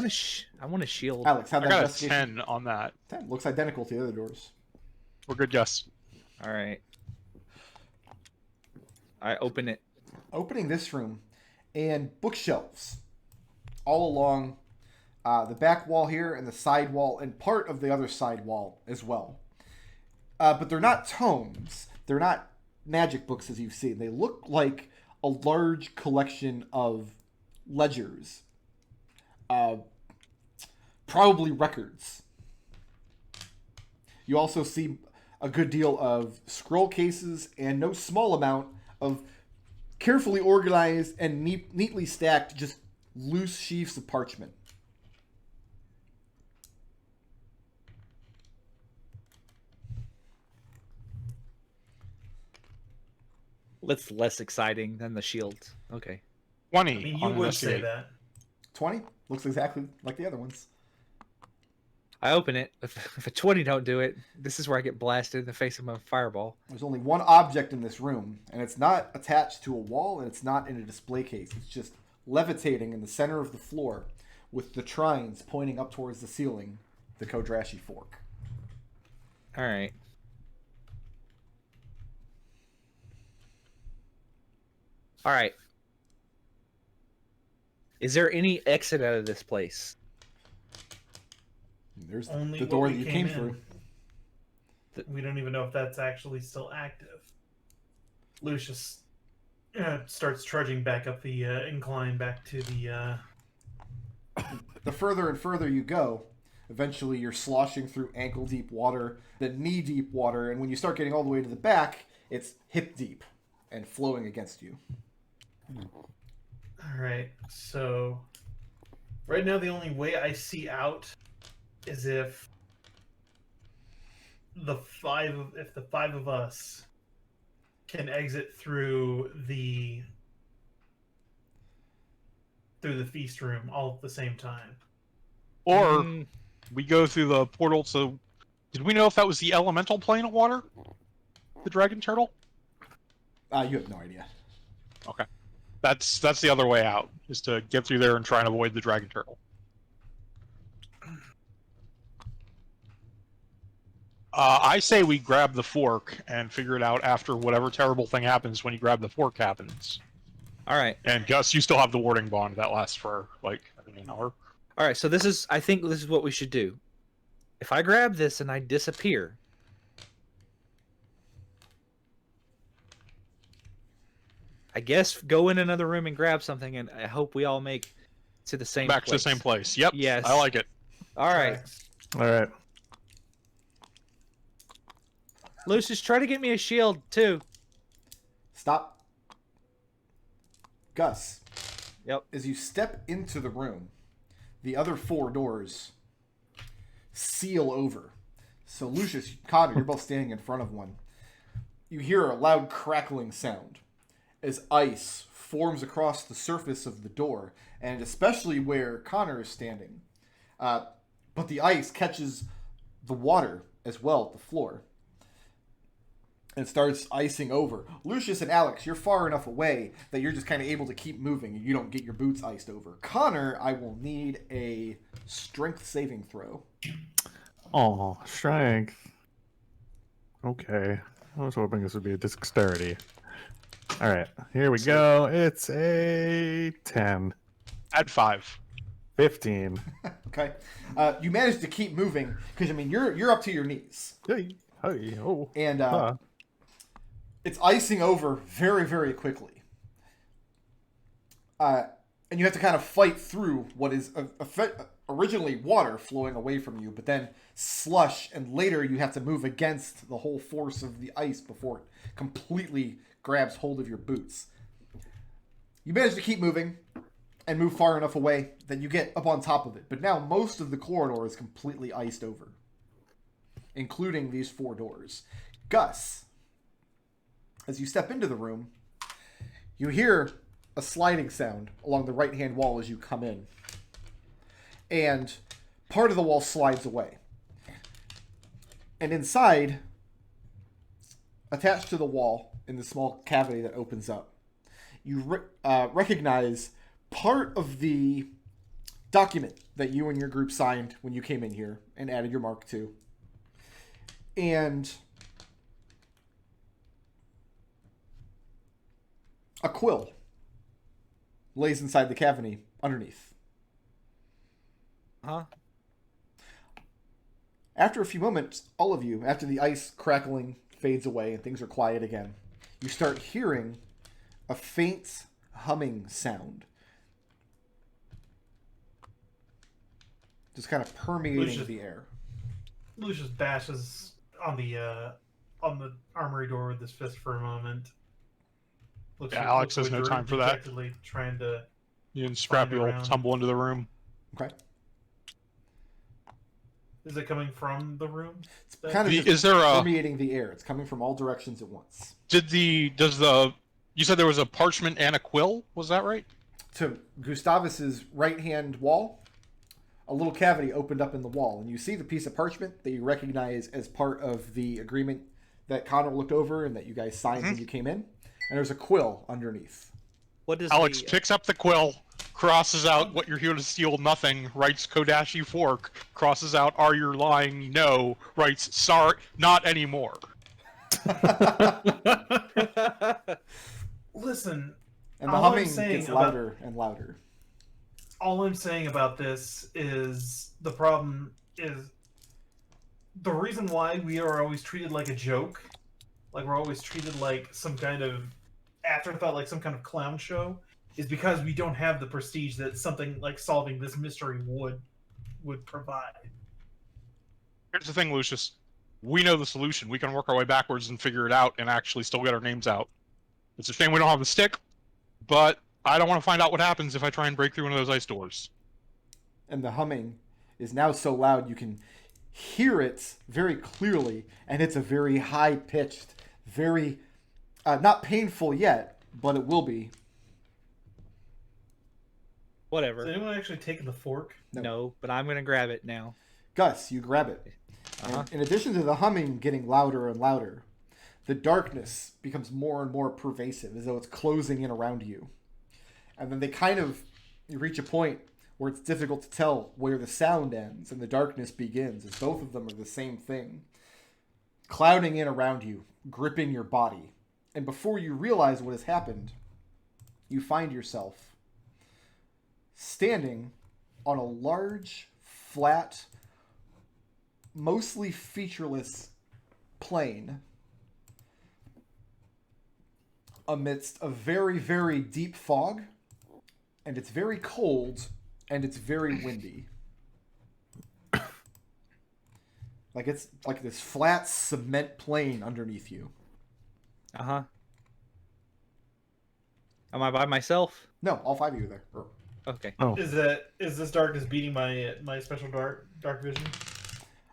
I want a shield. Alex, how'd I that got a investigation? 10 on that. 10. Looks identical to the other doors. We're good, Gus. All right. I open it. Opening this room, and bookshelves all along the back wall here and the side wall and part of the other side wall as well. But they're not tomes. They're not magic books as you've seen. They look like a large collection of ledgers. Probably records. You also see a good deal of scroll cases and no small amount of carefully organized and neatly stacked, just loose sheafs of parchment. That's less exciting than the shield. Okay. 20 I mean, you on would say investigate. that. 20 looks exactly like the other ones. I open it. If a 20 don't do it, this is where I get blasted in the face of a fireball. There's only one object in this room, and it's not attached to a wall, and it's not in a display case. It's just levitating in the center of the floor with the trines pointing up towards the ceiling, the Kodrashi fork. All right. All right. Is there any exit out of this place? There's Only the what door we that you came came through. We don't even know if that's actually still active. Lucius starts trudging back up the incline back to the... The further and further you go, eventually you're sloshing through ankle-deep water, then knee-deep water, and when you start getting all the way to the back, it's hip-deep and flowing against you. Alright, so... Right now the only way I see out is if the five of us can exit through the feast room all at the same time. Or we go through the portal to... Did we know if that was the elemental plane of water? The dragon turtle? You have no idea. Okay. That's the other way out, is to get through there and try and avoid the dragon turtle. I say we grab the fork and figure it out after whatever terrible thing happens when you grab the fork happens. All right. And Gus, you still have the warding bond that lasts for like an hour. All right. So I think this is what we should do. If I grab this and I disappear, I guess go in another room and grab something, and I hope we all make to the same Back place. to the same place. Yep. Yes. I like it. All right. All right. Lucius, try to get me a shield too. Stop. Gus. Yep. As you step into the room, the other four doors seal over. So Lucius, Connor, you're both standing in front of one. You hear a loud crackling sound as ice forms across the surface of the door, and especially where Connor is standing. But the ice catches the water as well at the floor and starts icing over. Lucius and Alex, you're far enough away that you're just kind of able to keep moving and you don't get your boots iced over. Connor, I will need a strength saving throw. Oh, strength. Okay. I was hoping this would be a dexterity. All right, here we go. It's a 10. Add 5. 15. Okay. You manage to keep moving because, I mean, you're up to your knees. Hey, hey, oh. And it's icing over very, very quickly. And you have to kind of fight through what is originally water flowing away from you, but then slush, and later you have to move against the whole force of the ice before it completely grabs hold of your boots. You manage to keep moving and move far enough away that you get up on top of it. But now most of the corridor is completely iced over, including these four doors. Gus, as you step into the room, you hear a sliding sound along the right-hand wall as you come in. And part of the wall slides away. And inside, attached to the wall, in the small cavity that opens up, you recognize part of the document that you and your group signed when you came in here and added your mark to. And a quill lays inside the cavity underneath. Huh? After a few moments, all of you, after the ice crackling fades away and things are quiet again, you start hearing a faint humming sound. Just kind of permeating the air. Lucius bashes on the armory door with his fist for a moment. Yeah, Alex has no like time for that. dejectedly trying to. You and Scrappy will around. tumble into the room. Okay. Is it coming from the room? It's kind of just Is there a... permeating the air. It's coming from all directions at once. You said there was a parchment and a quill? Was that right? To Gustavus's right-hand wall, a little cavity opened up in the wall, and you see the piece of parchment that you recognize as part of the agreement that Connor looked over and that you guys signed when you came in. And there's a quill underneath. What does Alex the, picks up the quill, crosses out "What you're here to steal, nothing," writes "Kodashi fork," crosses out "Are you lying? No," writes "Sorry, not anymore." Listen, And the all I'm humming saying gets about- louder and louder. all I'm saying about this is the problem is the reason why we are always treated like a joke, like we're always treated like some kind of afterthought, like some kind of clown show, is because we don't have the prestige that something like solving this mystery would provide. Here's the thing, Lucius. We know the solution. We can work our way backwards and figure it out and actually still get our names out. It's a shame we don't have a stick, but I don't want to find out what happens if I try and break through one of those ice doors. And the humming is now so loud you can hear it very clearly, and it's a very high-pitched, very, not painful yet, but it will be. whatever. Has anyone actually taken the fork? No, but I'm gonna grab it now. Gus, you grab it. And in addition to the humming getting louder and louder, the darkness becomes more and more pervasive, as though it's closing in around you. And then you reach a point where it's difficult to tell where the sound ends and the darkness begins, as both of them are the same thing. Clouding in around you, gripping your body. And before you realize what has happened, you find yourself standing on a large, flat, mostly featureless plain amidst a very, very deep fog, and it's very cold, and it's very windy. Like it's like this flat cement plain underneath you. Uh-huh. Am I by myself? No, all five of you are there. Okay. Oh, Is this darkness beating my special dark vision?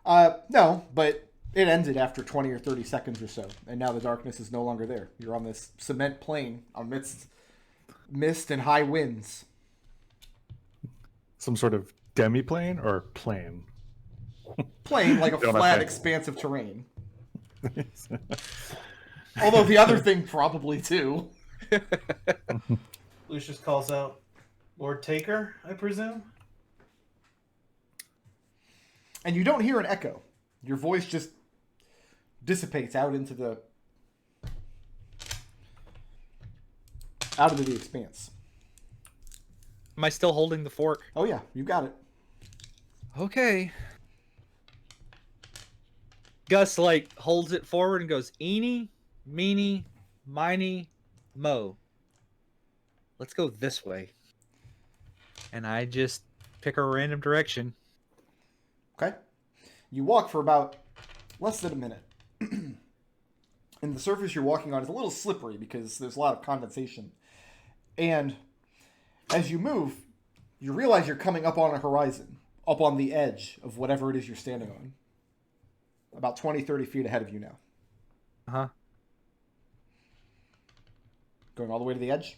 No, but it ended after 20 or 30 seconds or so, and now the darkness is no longer there. You're on this cement plain amidst mist and high winds. some sort of demi-plane or plane? Plain, like a Don't flat, think. expanse of terrain. Although the other thing probably too. Lucius calls out, "Lord Taker, I presume?" And you don't hear an echo. Your voice just dissipates out into the expanse. Am I still holding the fork? Oh yeah, you got it. Okay. Gus holds it forward and goes, "Eeny, meeny, miny, mo. Let's go this way." And I just pick a random direction. Okay. You walk for about less than a minute. And the surface you're walking on is a little slippery because there's a lot of condensation. And as you move, you realize you're coming up on a horizon, up on the edge of whatever it is you're standing on. About 20, 30 feet ahead of you now. Uh-huh. Going all the way to the edge?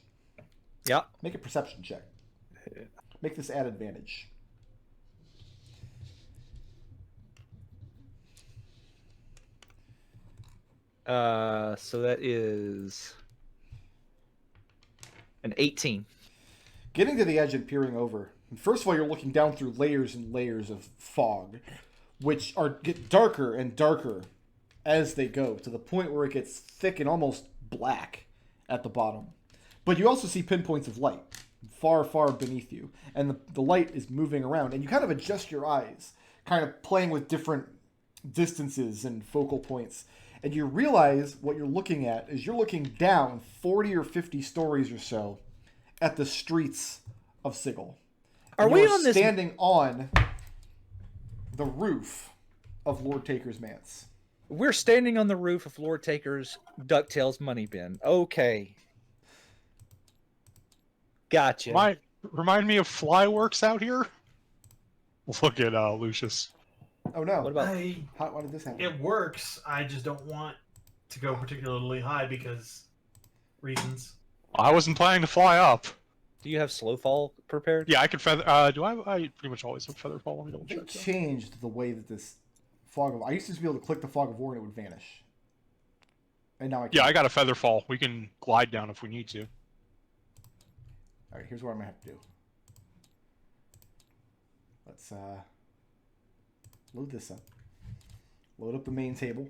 Yeah. Make a perception check. Make this at advantage. So that is an 18. Getting to the edge and peering over. First of all, you're looking down through layers and layers of fog, which get darker and darker as they go, to the point where it gets thick and almost black at the bottom. But you also see pinpoints of light far, far beneath you, and the light is moving around, and you kind of adjust your eyes, kind of playing with different distances and focal points, and you realize what you're looking at is you're looking down 40 or 50 stories or so at the streets of Sigil. Are we on this? Standing on the roof of Lord Taker's manse. We're standing on the roof of Lord Taker's DuckTales money bin. Okay. Gotcha. Remind me of Flyworks out here. Look at Lucius. Oh no! What about? Why did this happen? It works. I just don't want to go particularly high because reasons. I wasn't planning to fly up. Do you have slow fall prepared? Yeah, I could feather. Do I pretty much always have feather fall. Let me double They check. changed the way that this fog of. I used to be able to click the fog of war and it would vanish. And now I can't. Yeah, I got a feather fall. We can glide down if we need to. All right, here's what I'm gonna have to do. Let's load this up. Load up the main table.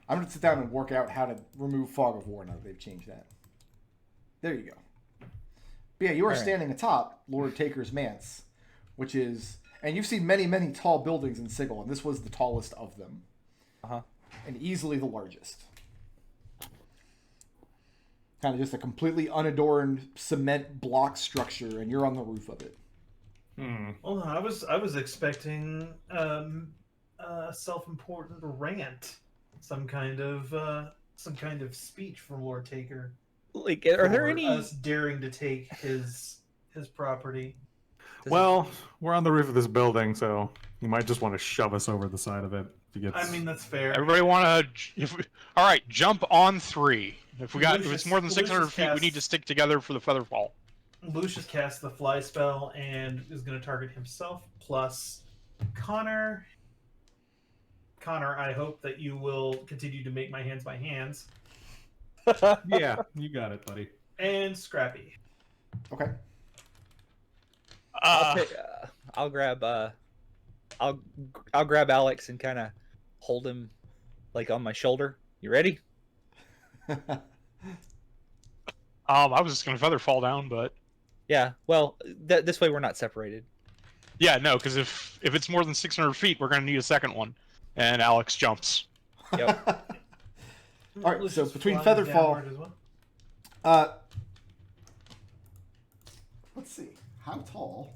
I'm gonna sit down and work out how to remove fog of war now that they've changed that. There you go. But yeah, you are standing atop Lord Taker's manse, which is, and you've seen many, many tall buildings in Sigil, and this was the tallest of them. And easily the largest. Kind of just a completely unadorned cement block structure, and you're on the roof of it. Well, I was expecting a self-important rant, some kind of speech from Lord Taker. Like, are there for any? us daring to take his property? Well, we're on the roof of this building, so you might just want to shove us over the side of it. If he gets... I mean, that's fair. Everybody want to? All right, jump on 3. If it's more than Lucius 600 feet, we need to stick together for the feather fall. Lucius casts the fly spell and is going to target himself plus Connor. Connor, I hope that you will continue to make my hands my hands. Yeah, you got it, buddy. And Scrappy. Okay. I'll grab I'll grab Alex and kind of hold him like on my shoulder. You ready? I was just gonna feather fall down, but Yeah. Well, this way we're not separated. yeah, no, because if it's more than 600 feet, we're gonna need a second one. And Alex jumps. Yep. All right, so Lucius between flying Featherfall, downward as well. Let's see, how tall?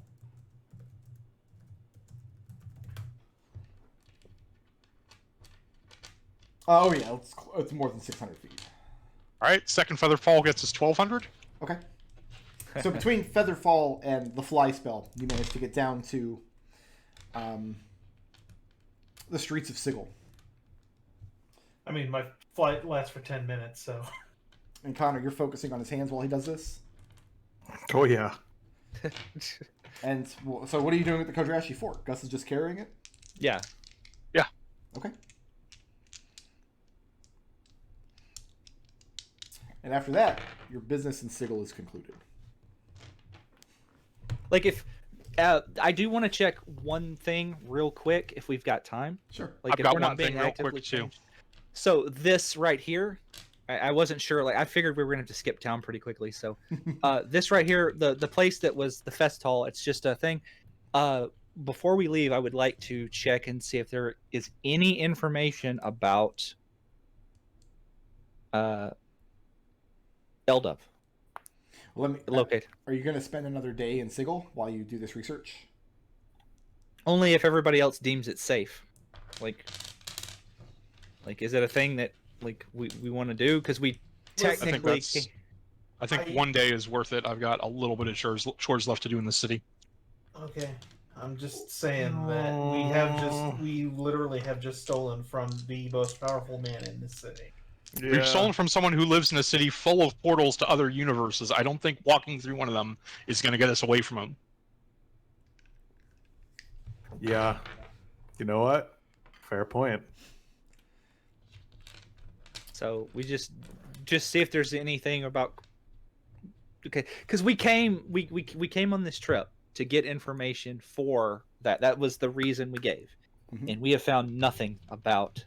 Oh yeah, it's more than 600 feet. All right, second feather fall gets us 1200. Okay. So between Featherfall and the fly spell, you managed to get down to the streets of Sigil. I mean, my flight lasts for 10 minutes, so. And Connor, you're focusing on his hands while he does this. Oh yeah. And so, what are you doing with the Kodrashi fork? Gus is just carrying it. Yeah. Okay. And after that, your business in Sigil is concluded. Like if I do want to check one thing real quick if we've got time. Sure. Like I've if got we're one not being thing real actively quick, too. changed. So this right here, I wasn't sure. Like I figured we were gonna have to skip town pretty quickly. So this right here, the place that was the fest hall, it's just a thing. Before we leave, I would like to check and see if there is any information about Eldov. Let me Locate. Are you going to spend another day in Sigil while you do this research? Only if everybody else deems it safe. Like is it a thing that like we want to do? Because we technically. I think 1 day is worth it. I've got a little bit of chores left to do in the city. Okay. I'm just saying that we literally have just stolen from the most powerful man in the city. Yeah. We've stolen from someone who lives in a city full of portals to other universes. I don't think walking through one of them is going to get us away from him. Yeah. You know what? Fair point. So we just see if there's anything about. Okay, because we came on this trip to get information for that. That was the reason we gave, and we have found nothing about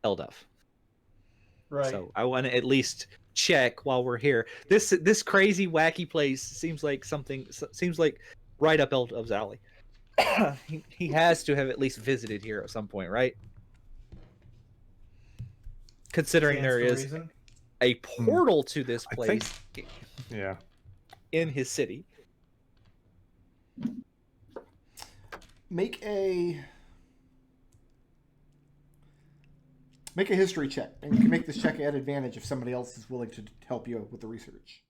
Eldov. Right. So I want to at least check while we're here. This crazy wacky place seems like right up Eldov's alley. he has to have at least visited here at some point, right? Considering there is reason? a portal to this I place think- Yeah. in his city. Make a Make a history check, and you can make this check at advantage if somebody else is willing to help you with the research.